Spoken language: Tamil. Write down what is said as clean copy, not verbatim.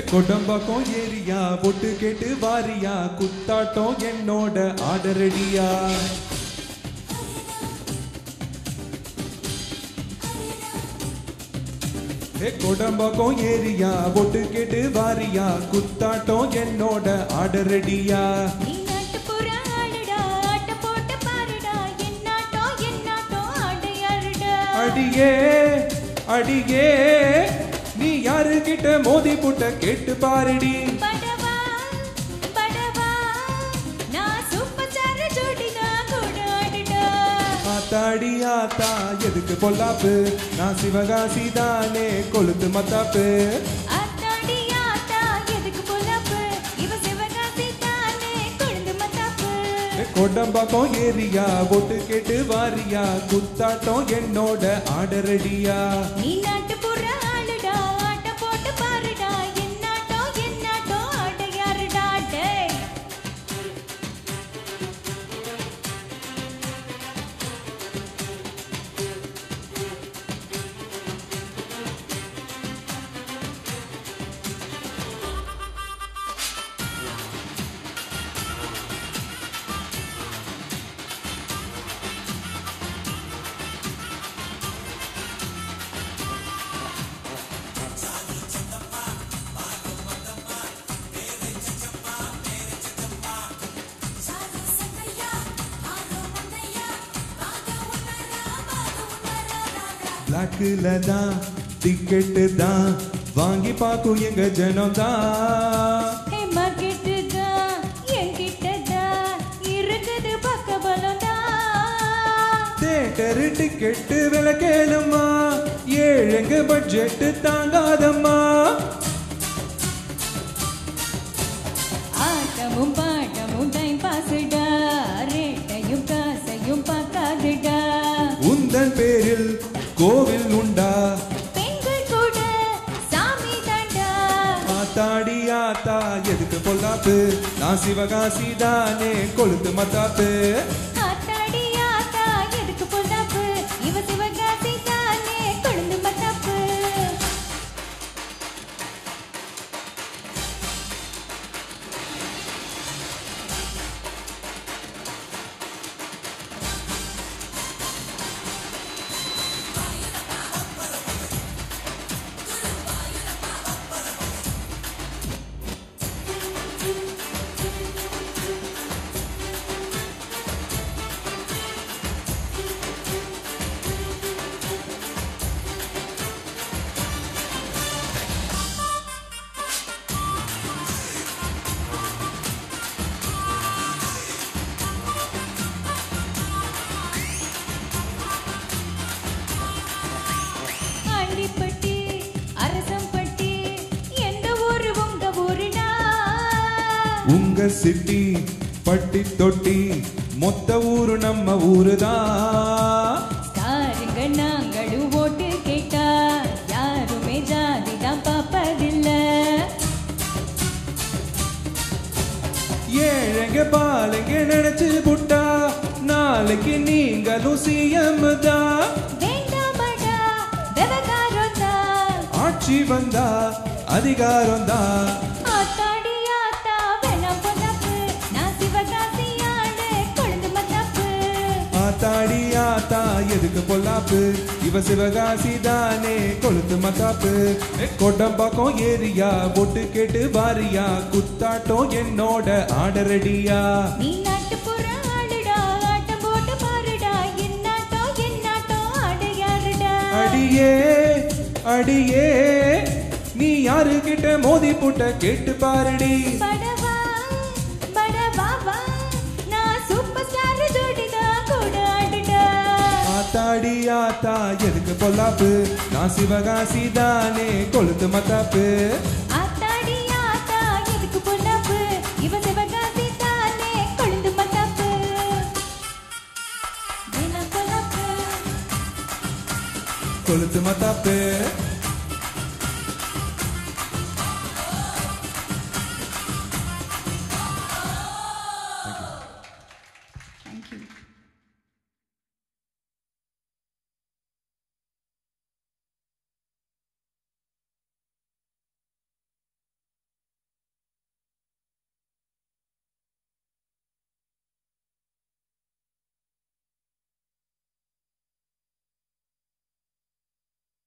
கொடம்பாக்கம் ஏரியா பொட்டு கேட்டு வாரியா குத்தாட்டம் என்னோட ஆடரடியா கொடம்பாக்கம் ஏரியா பொட்டு கேட்டு வாரியா குத்தாட்டம் என்னோட ஆடரடியா அடியே அடியே நீ யாரு கிட்ட மோதி புட்ட கேட்டு பாருடி ஆத்தாடி ஆத்தா எதுக்கு பொல்லாப்பு நான் சிவகாசி தானே கொளுத்து மத்தாப்பு கொடம்பாக்கம் ஏரியா பொட்டு கேட்டு வாரியா குத்தாட்டம் என்னோட ஆடரடியா நீ நாட்டு புற ஆளுடா ஆட்ட போட்டு பாருடா என்னாட்டோ ஆட யாருடா டேய் பிளாக்ல தான் டிக்கெட்டு தான் வாங்கி பாக்கும் எங்க ஜனம் தான் மார்க்கெட்டு தான் என்கிட்ட தான் இருக்குது பக்க பலம் தான் தியேட்டர் டிக்கெட்டு விலை கேளுமா ஏழுங்க பட்ஜெட்டு தாங்காதம்மா ஆட்டமும் பாட்டமும் டைம் பாஸ்டா ரேட்டையும் காசையும் பார்க்காதுடா உந்தன் பேரில் கோவில் உண்டா பெண்கள் கூட சாமி தாண்டா ஆத்தாடி ஆத்தா எதுக்கு பொல்லாப்பு நான் சிவகாசி தானே கொளுத்து மத்தாப்பு ஆத்தாடி ஆத்தா எதுக்கு பொல்லாப்பு இவ சிவகாசி தானே கொழுந்து மத்தாப்பு ஆண்டிப்பட்டி அரசம்பட்டி எந்த ஊரு உங்க ஊருடா உங்க சிட்டி பட்டி தொட்டி மொத்த ஊரு நம்ம ஊருதான் காருங்க நாங்களும் ஓட்டு கேட்டா யாருமே ஜாதி தான் பாப்பதில்ல ஏழைங்க பாலைங்க நினைச்சு புட்டா நாளைக்கு நீங்களும் சிஎம் தான் வேண்டாமடா விவகாரம் தான் ஆட்சி வந்தா அதிகாரம் தான் ஆத்தாடி ஆத்தா வேணாம் பொல்லாப்பு நான் சிவகாசி ஆளு கொழுந்து மத்தாப்பு ஆத்தாடி ஆத்தா எதுக்கு பொல்லாப்பு இவ சிவகாசி தானே கொளுத்து மத்தாப்பு கொடம்பாக்கம் ஏரியா பொட்டு கேட்டு வாரியா குத்தாட்டம் என்னோட ஆடரடியா நீ நாட்டு புற ஆளுடா ஆட்டம் போட்டு பாருடா என்னாட்டோ ஆட யாருடா அடியே அடியே நீ யாரு கிட்ட மோதி புட்ட கேட்டு பாருடி படவா படவா நான் சூப்பர் ஸ்டார் ஜோடிதான் கூட ஆடுடா ஆத்தாடி ஆத்தா எதுக்கு பொல்லாப்பு நான் சிவகாசி தானே கொளுத்து மத்தாப்பு ஆத்தாடி ஆத்தா எதுக்கு பொல்லாப்பு இவ சிவகாசி தானே கொழுந்து மத்தாப்பு கொளுத்து மத்தாப்பு